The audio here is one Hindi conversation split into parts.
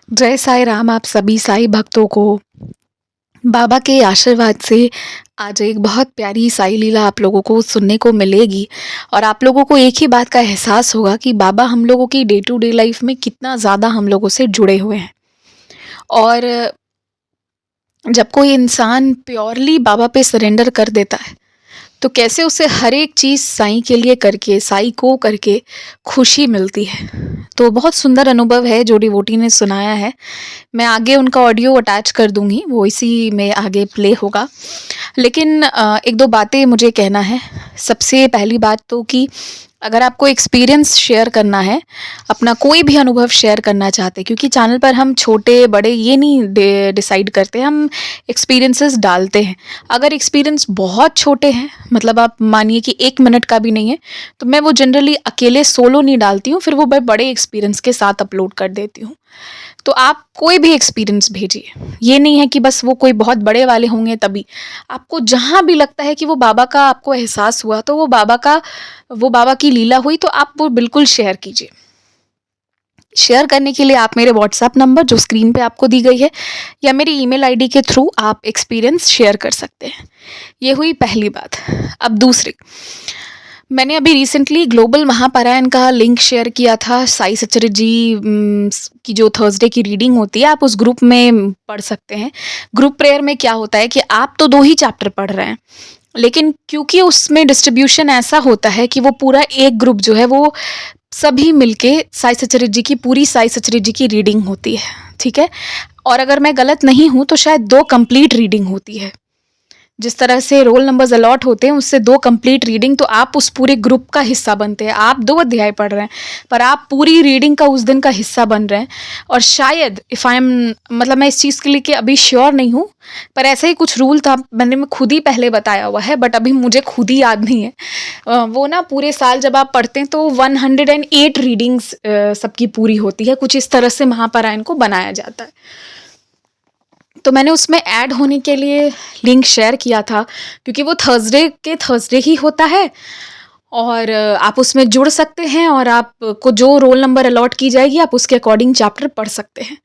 जय साईं राम आप सभी साईं भक्तों को। बाबा के आशीर्वाद से आज एक बहुत प्यारी साईं लीला आप लोगों को सुनने को मिलेगी और आप लोगों को एक ही बात का एहसास होगा कि बाबा हम लोगों की डे टू डे लाइफ में कितना ज़्यादा हम लोगों से जुड़े हुए हैं। और जब कोई इंसान प्योरली बाबा पे सरेंडर कर देता है तो कैसे उसे हर एक चीज़ साईं के लिए करके, साईं को करके खुशी मिलती है। तो बहुत सुंदर अनुभव है जो डिवोटी ने सुनाया है। मैं आगे उनका ऑडियो अटैच कर दूँगी, वो इसी में आगे प्ले होगा। लेकिन 1-2 बातें मुझे कहना है। सबसे पहली बात तो कि अगर आपको एक्सपीरियंस शेयर करना है, अपना कोई भी अनुभव शेयर करना चाहते हैं, क्योंकि चैनल पर हम छोटे-बड़े ये नहीं डिसाइड करते, हम एक्सपीरियंसेस डालते हैं। अगर एक्सपीरियंस बहुत छोटे हैं, मतलब आप मानिए कि 1 मिनट का भी नहीं है, तो मैं वो जनरली अकेले सोलो नहीं डालती हूँ, फिर वो मैं बड़े एक्सपीरियंस के साथ अपलोड कर देती हूँ। तो आप कोई भी एक्सपीरियंस भेजिए। ये नहीं है कि बस वो कोई बहुत बड़े वाले होंगे तभी। आपको जहाँ भी लगता है कि वो बाबा का आपको एहसास हुआ, तो वो बाबा की लीला हुई, तो आप वो बिल्कुल शेयर कीजिए। शेयर करने के लिए आप मेरे व्हाट्सएप नंबर जो स्क्रीन पे आपको दी गई है या मेरी ईमेल आईडी के थ्रू आप एक्सपीरियंस शेयर कर सकते हैं। ये हुई पहली बात। अब दूसरी, मैंने अभी रिसेंटली ग्लोबल महापारायण का लिंक शेयर किया था। साई सचरित जी की जो थर्सडे की रीडिंग होती है, आप उस ग्रुप में पढ़ सकते हैं। ग्रुप प्रेयर में क्या होता है कि आप तो 2 ही चैप्टर पढ़ रहे हैं, लेकिन क्योंकि उसमें डिस्ट्रीब्यूशन ऐसा होता है कि वो पूरा एक ग्रुप जो है वो सभी मिलके साई सचरित जी की पूरी साई सचरित जी की रीडिंग होती है, ठीक है? और अगर मैं गलत नहीं हूँ तो शायद 2 कंप्लीट रीडिंग होती है। जिस तरह से रोल नंबर्स अलॉट होते हैं उससे 2 कंप्लीट रीडिंग, तो आप उस पूरे ग्रुप का हिस्सा बनते हैं। आप 2 अध्याय पढ़ रहे हैं पर आप पूरी रीडिंग का उस दिन का हिस्सा बन रहे हैं। और शायद इफ़ आई एम मतलब मैं इस चीज़ के लिए कि अभी श्योर नहीं हूँ, पर ऐसा ही कुछ रूल था, मैंने खुद ही पहले बताया हुआ है, बट अभी मुझे खुद ही याद नहीं है। वो ना पूरे साल जब आप पढ़ते हैं तो 108 रीडिंग्स सबकी पूरी होती है। कुछ इस तरह से महापारायण को बनाया जाता है। तो मैंने उसमें ऐड होने के लिए लिंक शेयर किया था, क्योंकि वो थर्सडे ही होता है और आप उसमें जुड़ सकते हैं और आपको जो रोल नंबर अलॉट की जाएगी आप उसके अकॉर्डिंग चैप्टर पढ़ सकते हैं।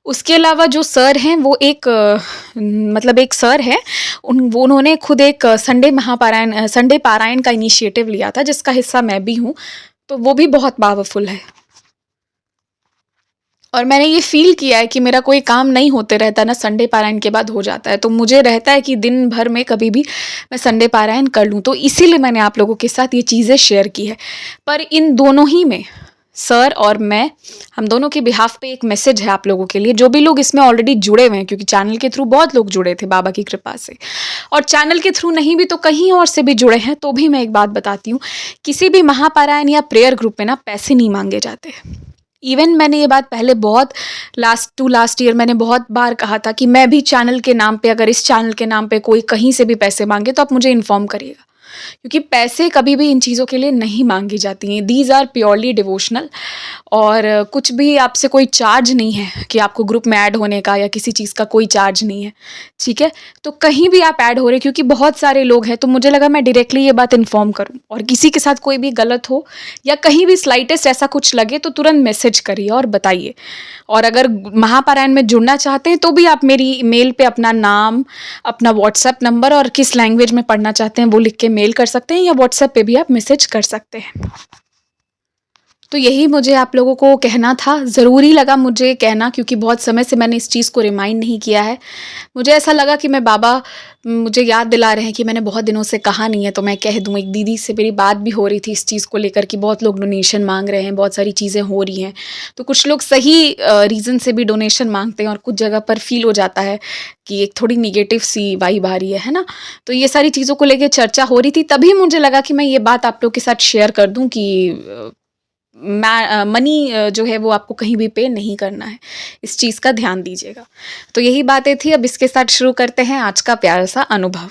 उसके अलावा जो सर हैं वो मतलब एक सर है, उन्होंने खुद एक संडे पारायण का इनिशिएटिव लिया था जिसका हिस्सा मैं भी हूँ, तो वो भी बहुत पावरफुल है। और मैंने ये फ़ील किया है कि मेरा कोई काम नहीं होते रहता ना, संडे पारायण के बाद हो जाता है, तो मुझे रहता है कि दिन भर में कभी भी मैं संडे पारायण कर लूँ, तो इसीलिए मैंने आप लोगों के साथ ये चीज़ें शेयर की है। पर इन दोनों ही में सर और मैं, हम दोनों के बिहाफ़ पे एक मैसेज है आप लोगों के लिए, जो भी लोग इसमें ऑलरेडी जुड़े हुए हैं, क्योंकि चैनल के थ्रू बहुत लोग जुड़े थे बाबा की कृपा से, और चैनल के थ्रू नहीं भी तो कहीं और से भी जुड़े हैं, तो भी मैं एक बात बताती हूँ, किसी भी महापारायण या प्रेयर ग्रुप में ना पैसे नहीं माँगे जाते। इवन मैंने ये बात पहले बहुत लास्ट ईयर मैंने बहुत बार कहा था कि मैं भी चैनल के नाम पे, अगर इस चैनल के नाम पे कोई कहीं से भी पैसे मांगे तो आप मुझे इन्फॉर्म करिएगा, क्योंकि पैसे कभी भी इन चीज़ों के लिए नहीं मांगी जाती हैं। दीज आर प्योरली डिवोशनल और कुछ भी आपसे कोई चार्ज नहीं है कि आपको ग्रुप में ऐड होने का या किसी चीज़ का कोई चार्ज नहीं है, ठीक है? तो कहीं भी आप ऐड हो रहे, क्योंकि बहुत सारे लोग हैं, तो मुझे लगा मैं डायरेक्टली ये बात इन्फॉर्म करूँ, और किसी के साथ कोई भी गलत हो या कहीं भी स्लाइटेस्ट ऐसा कुछ लगे तो तुरंत मैसेज करिए और बताइए। और अगर महापारायण में जुड़ना चाहते हैं तो भी आप मेरी मेल पे अपना नाम, अपना व्हाट्सएप नंबर और किस लैंग्वेज में पढ़ना चाहते हैं वो लिख के मेल कर सकते हैं, या व्हाट्सएप पे भी आप मैसेज कर सकते हैं। तो यही मुझे आप लोगों को कहना था, ज़रूरी लगा मुझे कहना, क्योंकि बहुत समय से मैंने इस चीज़ को रिमाइंड नहीं किया है। मुझे ऐसा लगा कि बाबा मुझे याद दिला रहे हैं कि मैंने बहुत दिनों से कहा नहीं है, तो मैं कह दूँ। एक दीदी से मेरी बात भी हो रही थी इस चीज़ को लेकर कि बहुत लोग डोनेशन माँग रहे हैं, बहुत सारी चीज़ें हो रही हैं। तो कुछ लोग सही रीज़न से भी डोनेशन माँगते हैं और कुछ जगह पर फ़ील हो जाता है कि एक थोड़ी नेगेटिव सी वाइब आ रही है ना? तो ये सारी चीज़ों को लेके चर्चा हो रही थी, तभी मुझे लगा कि मैं ये बात आप लोग के साथ शेयर कर दूँ कि मनी जो है वो आपको कहीं भी पे नहीं करना है, इस चीज़ का ध्यान दीजिएगा। तो यही बातें थी, अब इसके साथ शुरू करते हैं आज का प्यारा सा अनुभव।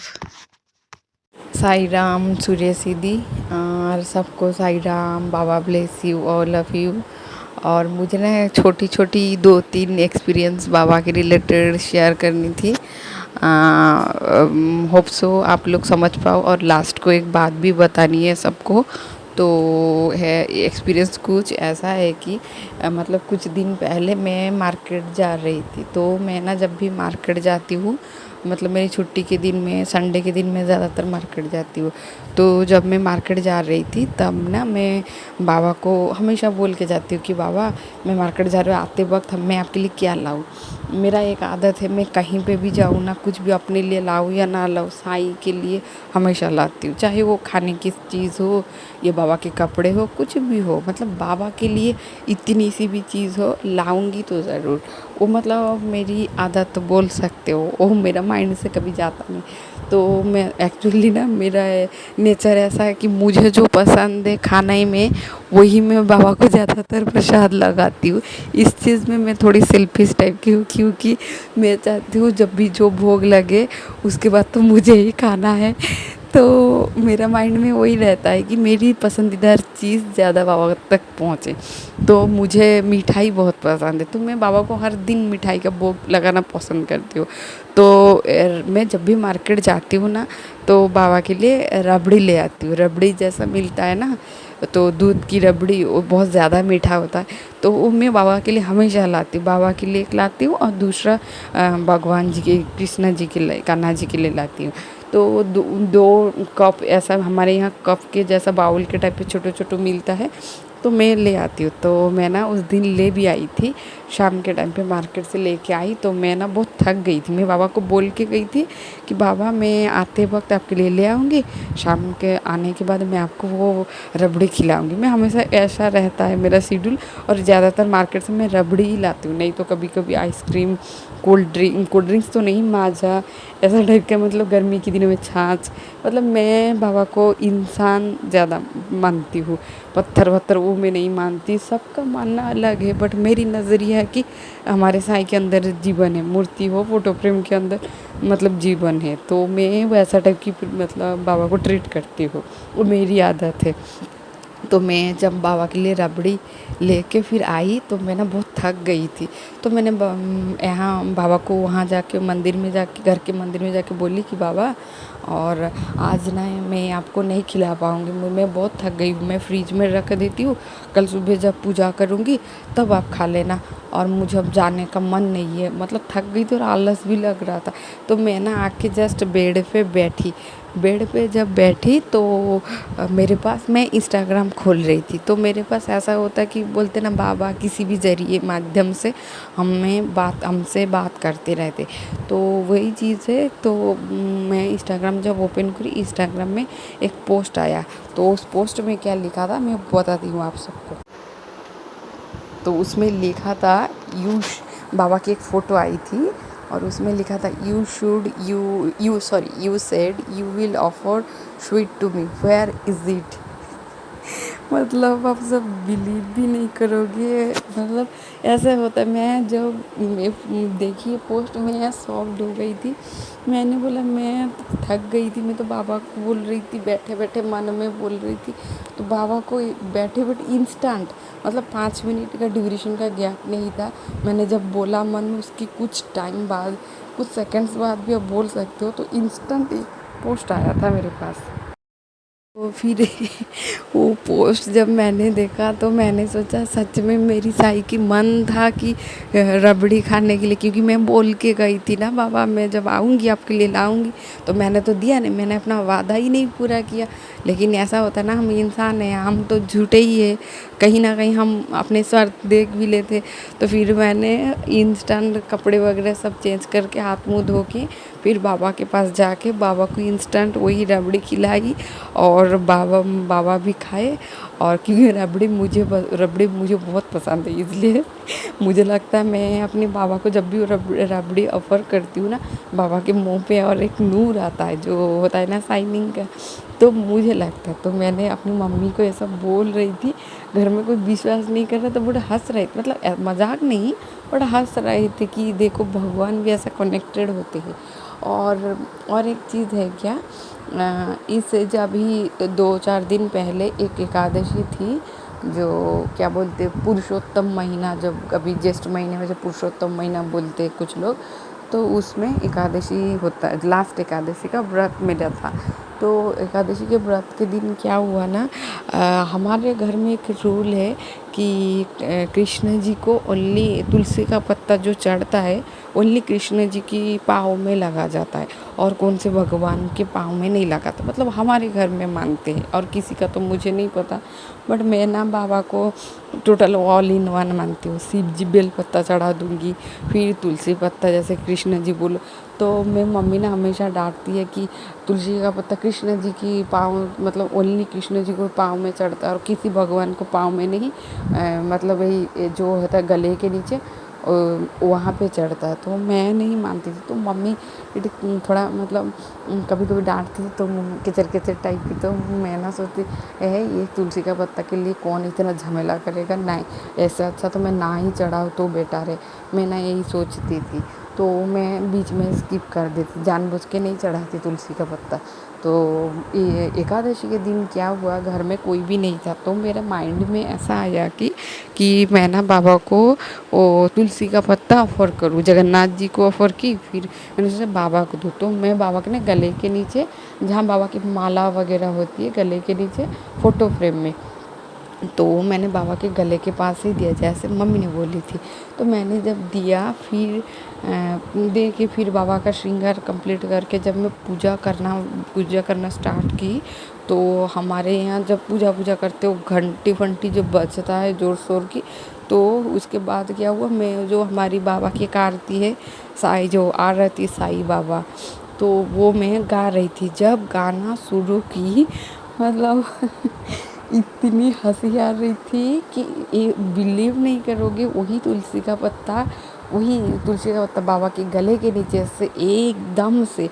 साई राम सूर्य सिद्धि और सबको Sai Ram, Baba bless you, all of you. और मुझे ना छोटी छोटी 2-3 एक्सपीरियंस बाबा के रिलेटेड शेयर करनी थी। होप सो आप लोग समझ पाओ, और लास्ट को एक बात भी बतानी है सबको। तो है एक्सपीरियंस कुछ ऐसा है कि मतलब कुछ दिन पहले मैं मार्केट जा रही थी। तो मैं ना जब भी मार्केट जाती हूँ, मतलब मेरी छुट्टी के दिन में, संडे के दिन मैं ज़्यादातर मार्केट जाती हूँ। तो जब मैं मार्केट जा रही थी तब ना मैं बाबा को हमेशा बोल के जाती हूँ कि बाबा मैं मार्केट जा रही हूँ, आते वक्त मैं आपके लिए क्या लाऊँ। मेरा एक आदत है, मैं कहीं पे भी जाऊँ ना, कुछ भी अपने लिए लाऊँ या ना लाऊँ, साईं के लिए हमेशा लाती हूँ। चाहे वो खाने की चीज़ हो या बाबा के कपड़े हो, कुछ भी हो, मतलब बाबा के लिए इतनी सी भी चीज़ हो लाऊंगी तो ज़रूर। वो मतलब मेरी आदत बोल सकते हो, वो मेरा माइंड से कभी जाता नहीं। तो मैं एक्चुअली ना, मेरा नेचर ऐसा है कि मुझे जो पसंद है खाने में, वही मैं बाबा को ज़्यादातर प्रसाद लगाती हूँ। इस चीज़ में मैं थोड़ी सेल्फिश टाइप की हूँ, क्योंकि मैं चाहती हूँ जब भी जो भोग लगे उसके बाद तो मुझे ही खाना है। तो मेरा माइंड में वही रहता है कि मेरी पसंदीदा चीज़ ज़्यादा बाबा तक पहुँचे। तो मुझे मिठाई बहुत पसंद है, तो मैं बाबा को हर दिन मिठाई का भोग लगाना पसंद करती हूँ। तो मैं जब भी मार्केट जाती हूँ ना, तो बाबा के लिए रबड़ी ले आती हूँ। रबड़ी जैसा मिलता है ना, तो दूध की रबड़ी, वो बहुत ज़्यादा मीठा होता है। तो वो मैं बाबा के लिए हमेशा लाती हूँ। बाबा के लिए एक लाती हूँ और दूसरा भगवान जी के, कृष्णा जी के लिए, कान्हा जी के लिए लाती हूँ। तो दो कप ऐसा हमारे यहाँ कप के जैसा बाउल के टाइप पे छोटे छोटे मिलता है, तो मैं ले आती हूँ। तो मैं ना उस दिन ले भी आई थी, शाम के टाइम पे मार्केट से लेके आई। तो मैं ना बहुत थक गई थी, मैं बाबा को बोल के गई थी कि बाबा मैं आते वक्त आपके लिए ले आऊँगी, शाम के आने के बाद मैं आपको वो रबड़ी खिलाऊँगी। मैं हमेशा ऐसा रहता है मेरा शेड्यूल, और ज़्यादातर मार्केट से मैं रबड़ी ही लाती हूँ, नहीं तो कभी कभी आइसक्रीम, कोल्ड ड्रिंक्स तो नहीं, माजा ऐसा टाइप का, मतलब गर्मी के दिनों में छाछ। मतलब मैं बाबा को इंसान ज़्यादा मानती हूँ, पत्थर वत्थर वो मैं नहीं मानती। सबका मानना अलग है, बट मेरी नज़रिया है कि हमारे साईं के अंदर जीवन है, मूर्ति हो, फोटो फ्रेम के अंदर मतलब जीवन है। तो मैं वैसा टाइप की मतलब बाबा को ट्रीट करती हूँ, वो मेरी आदत है। तो मैं जब बाबा के लिए रबड़ी लेके फिर आई, तो मैं ना बहुत थक गई थी। तो मैंने यहाँ बाबा को वहाँ जाके मंदिर में जाके, घर के मंदिर में जाके बोली कि बाबा, और आज ना मैं आपको नहीं खिला पाऊँगी, मैं बहुत थक गई हूँ, मैं फ्रिज में रख देती हूँ, कल सुबह जब पूजा करूँगी तब आप खा लेना, और मुझे अब जाने का मन नहीं है। मतलब थक गई थी और आलस भी लग रहा था। तो मैं ना आके जस्ट बेड पे बैठी। बेड पे जब बैठी तो मेरे पास, मैं इंस्टाग्राम खोल रही थी, तो मेरे पास ऐसा होता है कि बोलते ना बाबा किसी भी ज़रिए माध्यम से हमसे बात करते रहते। तो वही चीज़ है। तो मैं इंस्टाग्राम जब ओपन करी, इंस्टाग्राम में एक पोस्ट आया, तो उस पोस्ट में क्या लिखा था मैं बताती हूँ आप सबको। तो उसमें लिखा था, बाबा की एक फ़ोटो आई थी, और उसमें लिखा था you said you will offer sweet to me, where is it. मतलब आप सब बिलीव भी नहीं करोगे, मतलब ऐसा होता है। मैं जब देखिए पोस्ट में यहाँ सॉफ्ट हो गई थी। मैंने बोला मैं थक गई थी, मैं तो बाबा को बोल रही थी, बैठे बैठे मन में बोल रही थी। तो बाबा को बैठे बैठे इंस्टेंट, मतलब 5 मिनट का ड्यूरेशन का गैप नहीं था। मैंने जब बोला मन में, उसके कुछ टाइम बाद, कुछ सेकंड्स बाद भी आप बोल सकते हो, तो इंस्टेंट एक पोस्ट आया था मेरे पास। तो फिर वो पोस्ट जब मैंने देखा, तो मैंने सोचा सच में मेरी साईं की मन था कि रबड़ी खाने के लिए, क्योंकि मैं बोल के गई थी ना बाबा मैं जब आऊँगी आपके लिए लाऊँगी। तो मैंने तो दिया नहीं, मैंने अपना वादा ही नहीं पूरा किया। लेकिन ऐसा होता है ना, हम इंसान हैं, हम तो झूठे ही है, कहीं ना कहीं हम अपने स्वार्थ देख भी लेते। तो फिर मैंने इंस्टेंट कपड़े वगैरह सब चेंज करके, हाथ मुँह धो के, फिर बाबा के पास जाके बाबा को इंस्टेंट वही रबड़ी खिलाई, और बाबा भी खाए। और क्योंकि रबड़ी मुझे बहुत पसंद है, इसलिए मुझे लगता है मैं अपने बाबा को जब भी रबड़ी ऑफ़र करती हूँ ना, बाबा के मुंह पे और एक नूर आता है जो होता है ना शाइनिंग का, तो मुझे लगता है। तो मैंने अपनी मम्मी को ऐसा बोल रही थी, घर में कोई विश्वास नहीं कर रहा, तो बड़ा हंस रहे थे, मतलब मजाक नहीं, बड़ा हंस रहे थे कि देखो भगवान भी ऐसा कनेक्टेड होते हैं। और एक चीज़ है क्या, इस जब ही 2-4 दिन पहले एक एकादशी थी, जो क्या बोलते पुरुषोत्तम महीना, जब अभी ज्येष्ठ महीने में जो पुरुषोत्तम महीना बोलते हैं कुछ लोग, तो उसमें एकादशी होता है, लास्ट एकादशी का व्रत मेरा था। तो एकादशी के व्रत के दिन क्या हुआ ना, हमारे घर में एक रूल है कि कृष्ण जी को ओनली तुलसी का पत्ता जो चढ़ता है ओनली कृष्ण जी की पाँव में लगा जाता है और कौन से भगवान के पाँव में नहीं लगाता। मतलब हमारे घर में मानते हैं और किसी का तो मुझे नहीं पता, बट मैं ना बाबा को टोटल ऑल इन वन मानती हूँ। शिव जी बेल पत्ता चढ़ा दूँगी, फिर तुलसी पत्ता जैसे कृष्ण जी बोलो। तो मैं मम्मी ना हमेशा डांटती है कि तुलसी का पत्ता कृष्ण जी की पाँव मतलब ओनली कृष्ण जी को पाँव में चढ़ता है और किसी भगवान को पाँव में नहीं, मतलब वही जो होता है गले के नीचे वहाँ पे चढ़ता है। तो मैं नहीं मानती थी, तो मम्मी थोड़ा मतलब कभी कभी डांटती थी तो किचर किचर टाइप की। तो मैं ना सोचती है ये तुलसी का पत्ता के लिए कौन इतना झमेला करेगा, नहीं ऐसे अच्छा तो मैं ना ही चढ़ाऊँ तो बेटर है। मैं ना यही सोचती थी, तो मैं बीच में स्किप कर देती, जानबूझ के नहीं चढ़ाती तुलसी का पत्ता। तो ये एकादशी के दिन क्या हुआ, घर में कोई भी नहीं था, तो मेरे माइंड में ऐसा आया कि मैं ना बाबा को वो तुलसी का पत्ता ऑफ़र करूँ। जगन्नाथ जी को ऑफ़र की, फिर मैंने सोचा बाबा को दूँ। तो मैं बाबा के ना गले के नीचे, जहाँ बाबा की माला वगैरह होती है गले के नीचे फ़ोटो फ्रेम में, तो मैंने बाबा के गले के पास ही दिया जैसे मम्मी ने बोली थी। तो मैंने जब दिया फिर दे के फिर बाबा का श्रृंगार कंप्लीट करके जब मैं पूजा करना स्टार्ट की, तो हमारे यहाँ जब पूजा करते हो घंटी वंटी जो बजता है ज़ोर शोर की, तो उसके बाद क्या हुआ, मैं जो हमारी बाबा की एक आरती है साईं जो आरती साईं बाबा, तो वो मैं गा रही थी। जब गाना शुरू की मतलब इतनी हंसी आ रही थी कि ये बिलीव नहीं करोगे, वही तुलसी का पत्ता बाबा के गले के नीचे से एकदम से,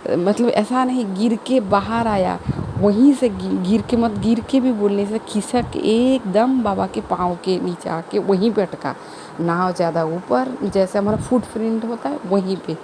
मतलब ऐसा नहीं गिर के बाहर आया, वहीं से गिर के भी बोलने से खिसक एकदम बाबा के पाँव के नीचे आके वहीं पे अटका। ना ज़्यादा ऊपर, जैसे हमारा फुट प्रिंट होता है वहीं पे,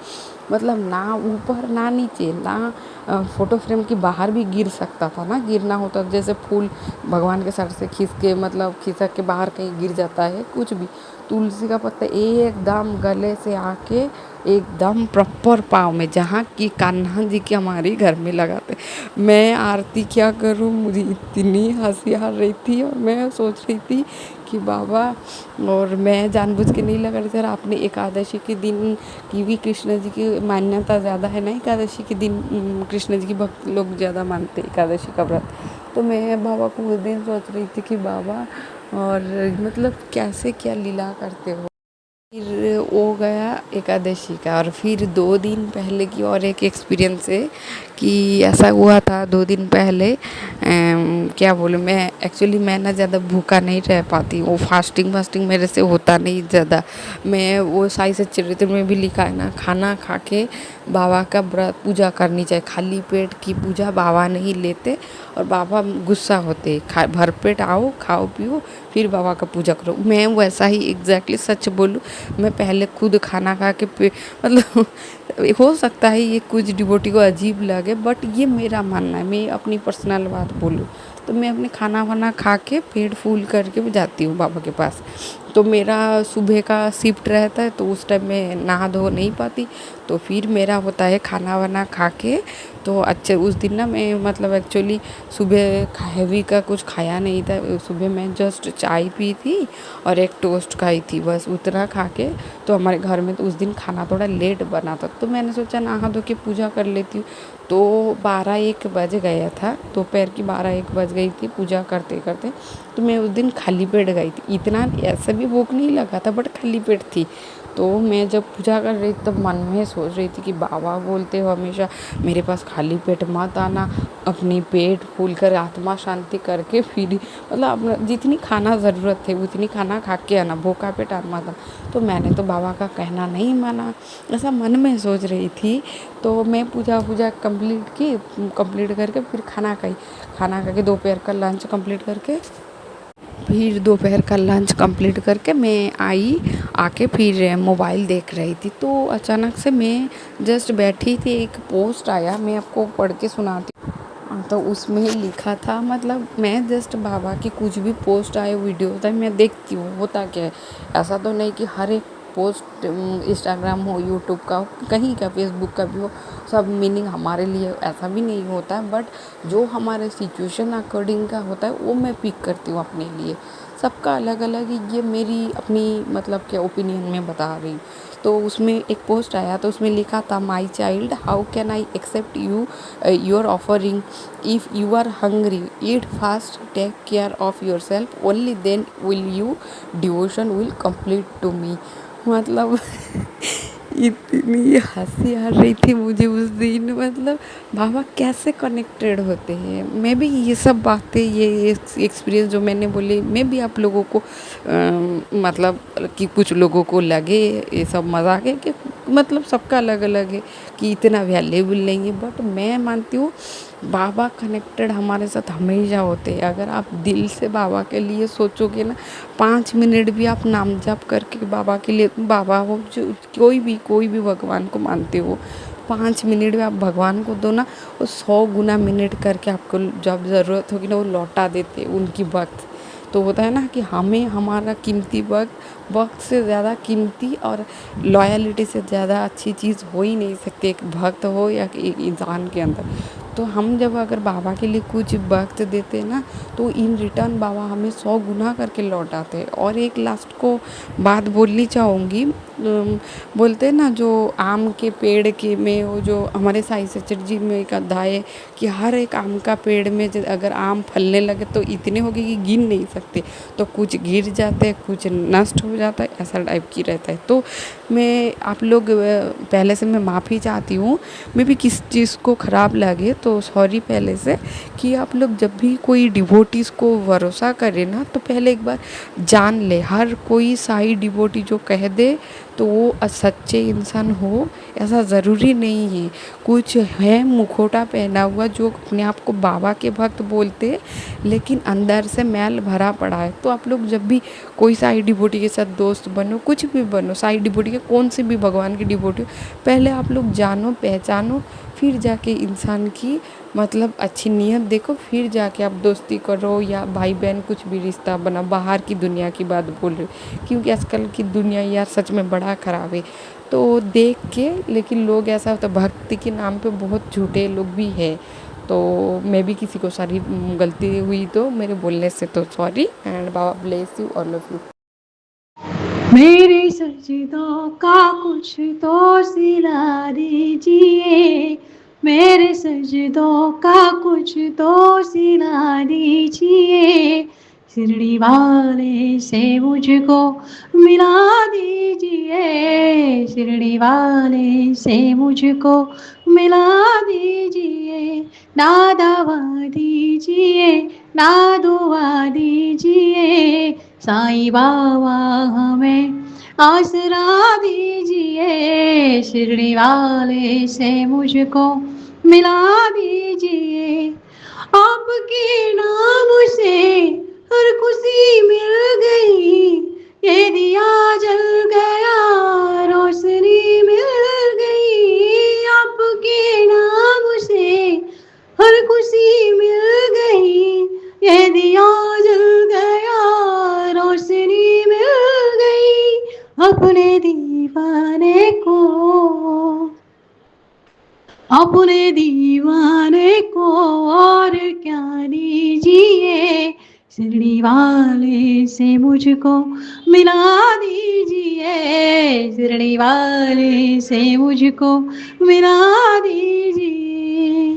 मतलब ना ऊपर ना नीचे ना फ़ोटो फ्रेम के बाहर भी गिर सकता था ना, गिरना होता जैसे फूल भगवान के सर से खिसक के बाहर कहीं गिर जाता है कुछ भी। तुलसी का पत्ता एकदम गले से आके एकदम प्रॉपर पाँव में, जहाँ की कान्हा जी की हमारी घर में लगाते। मैं आरती क्या करूँ, मुझे इतनी हंसी आ रही थी और मैं सोच रही थी कि बाबा, और मैं जानबूझ के नहीं लगा रही थी। और आपने एकादशी के दिन की भी कृष्ण जी की मान्यता ज़्यादा है ना, एकादशी के दिन कृष्ण जी की भक्त लोग ज़्यादा मानते एकादशी का व्रत। तो मैं बाबा को उस दिन सोच रही थी कि बाबा, और मतलब कैसे क्या लीला करते हो। फिर वो गया एकादशी का, और फिर 2 दिन पहले की और एक एक्सपीरियंस है कि ऐसा हुआ था 2 दिन पहले। क्या बोलूँ, मैं एक्चुअली मैं ना ज़्यादा भूखा नहीं रह पाती, वो फास्टिंग मेरे से होता नहीं ज़्यादा। मैं वो साई सच्चरित्र में भी लिखा है ना, खाना खा के बाबा का व्रत पूजा करनी चाहिए, खाली पेट की पूजा बाबा नहीं लेते और बाबा गुस्सा होते। भर पेट आओ, खाओ पियो, फिर बाबा का पूजा करो। मैं वैसा ही एग्जैक्टली सच बोलूँ, मैं पहले खुद खाना खा के मतलब हो सकता है ये कुछ डिवोटी को अजीब लगे, बट ये मेरा मानना है, मैं अपनी पर्सनल बात बोलूँ तो मैं अपने खाना वाना खा के पेट फूल करके जाती हूँ बाबा के पास। तो मेरा सुबह का शिफ्ट रहता है, तो उस टाइम मैं नहा धो नहीं पाती, तो फिर मेरा होता है खाना वाना खा के। तो अच्छे उस दिन ना मैं मतलब एक्चुअली सुबह हैवी का कुछ खाया नहीं था, सुबह मैं जस्ट चाय पी थी और एक टोस्ट खाई थी, बस उतना खा के। तो हमारे घर में तो उस दिन खाना थोड़ा लेट बना था, तो मैंने सोचा नहा धो के पूजा कर लेती हूँ। तो 12-1 बज गया था, दोपहर की 12-1 बज गई थी पूजा करते करते। तो मैं उस दिन खाली पेट गई थी, इतना ऐसा भी भूख नहीं लगा था बट खाली पेट थी। तो मैं जब पूजा कर रही थी तब मन में सोच रही थी कि बाबा बोलते हो हमेशा मेरे पास खाली पेट मत आना, अपनी पेट फूल कर आत्मा शांति करके फिर मतलब अपना जितनी खाना ज़रूरत है उतनी खाना खा के आना, भूखा पेट मत आना। तो मैंने तो बाबा का कहना नहीं माना, ऐसा मन में सोच रही थी। तो मैं पूजा कंप्लीट करके फिर खाना खा के दोपहर का लंच कंप्लीट करके मैं आके फिर मोबाइल देख रही थी। तो अचानक से मैं जस्ट बैठी थी, एक पोस्ट आया, मैं आपको पढ़ के सुनाती हूँ। तो उसमें लिखा था, मतलब मैं जस्ट बाबा की कुछ भी पोस्ट आए वीडियो होता है मैं देखती हूँ होता क्या है। ऐसा तो नहीं कि हर एक पोस्ट इंस्टाग्राम हो, यूट्यूब का हो, कहीं का, फेसबुक का भी हो, सब मीनिंग हमारे लिए ऐसा भी नहीं होता है, बट जो हमारे सिचुएशन अकॉर्डिंग का होता है वो मैं पिक करती हूँ अपने लिए। सबका अलग अलग है, ये मेरी अपनी मतलब क्या ओपिनियन में बता रही हूँ। तो उसमें एक पोस्ट आया तो उसमें लिखा था, my child, how can I accept you your offering, if you are hungry eat fast, take care of your self, only then will you devotion will complete to me. मतलब इतनी हंसी आ रही थी मुझे उस दिन, मतलब बाबा कैसे कनेक्टेड होते हैं। मैं भी ये सब बातें, ये एक्सपीरियंस जो मैंने बोले, मैं भी आप लोगों को मतलब कि कुछ लोगों को लगे ये सब मजाक है, कि मतलब सबका अलग अलग है कि इतना वैल्यूबल नहीं है, बट मैं मानती हूँ बाबा कनेक्टेड हमारे साथ हमेशा होते हैं। अगर आप दिल से बाबा के लिए सोचोगे ना, 5 मिनट भी आप नाम जप करके बाबा के लिए, बाबा हो जो कोई भी भगवान को मानते हो, 5 मिनट में आप भगवान को दो ना, वो 100 गुना मिनट करके आपको जब ज़रूरत होगी ना वो लौटा देते उनकी वक्त। तो होता है ना कि हमें हमारा कीमती वक्त से ज़्यादा कीमती और लॉयलिटी से ज़्यादा अच्छी चीज़ हो ही नहीं सकती एक भक्त हो या एक इंसान के अंदर। तो हम जब अगर बाबा के लिए कुछ वक्त देते हैं ना, तो इन रिटर्न बाबा हमें 100 गुना करके लौटाते हैं। और एक लास्ट को बात बोलनी चाहूँगी, बोलते हैं ना जो आम के पेड़ के में, वो जो हमारे साईं सचर जी में एक अध्याय है कि हर एक आम का पेड़ में अगर आम फलने लगे तो इतने होंगे कि गिन नहीं सकते, तो कुछ गिर जाते हैं, कुछ नष्ट हो जाता है, ऐसा टाइप की रहता है। तो मैं आप लोग पहले से मैं माफ़ी चाहती हूँ, मैं भी किस चीज़ को ख़राब लगे तो सॉरी पहले से, कि आप लोग जब भी कोई डिवोटीज़ को भरोसा करें ना, तो पहले एक बार जान ले। हर कोई साई डिवोटी जो कह दे तो वो सच्चे इंसान हो ऐसा ज़रूरी नहीं है। कुछ है मुखौटा पहना हुआ जो अपने आप को बाबा के भक्त बोलते, लेकिन अंदर से मैल भरा पड़ा है। तो आप लोग जब भी कोई साई डिवोटी के साथ दोस्त बनो, कुछ भी बनो, साई डिवोटी के कौन से भी भगवान की डिवोटी हो, पहले आप लोग जानो, पहचानो, फिर जाके इंसान की मतलब अच्छी नीयत देखो, फिर जाके आप दोस्ती करो या भाई बहन कुछ भी रिश्ता बना। बाहर की दुनिया की बात बोल रही हूँ, क्योंकि आजकल की दुनिया यार सच में बड़ा ख़राब है। तो देख के, लेकिन लोग ऐसा होता है भक्ति के नाम पे बहुत झूठे लोग भी हैं। तो मैं भी किसी को सारी गलती हुई तो मेरे बोलने से तो sorry, and Baba bless you all of you. मेरे सजदों का कुछ तो सिला दीजिए, मेरे सजदों का कुछ तो सिला दीजिए, शिरडी वाले से मुझको मिला दीजिए, शिरडी वाले से मुझको मिला दीजिए, ना दवा दीजिए, ना दुआ दीजिए, साईं बाबा हमें आसरा दीजिए, शिरडी वाले से मुझको मिला दीजिए, आपके नाम से हर खुशी मिल गई, ये दिया जल गया, रोशनी मिल गई, आपके नाम से हर खुशी मिल गई, ये दिया जल गया, रोशनी मिल गई, अपने दीवाने को, अपने दीवाने को और क्या दीजिए, शिरडी वाले से मुझको मिला दीजिए, शिरडी वाले से मुझको मिला दीजिए।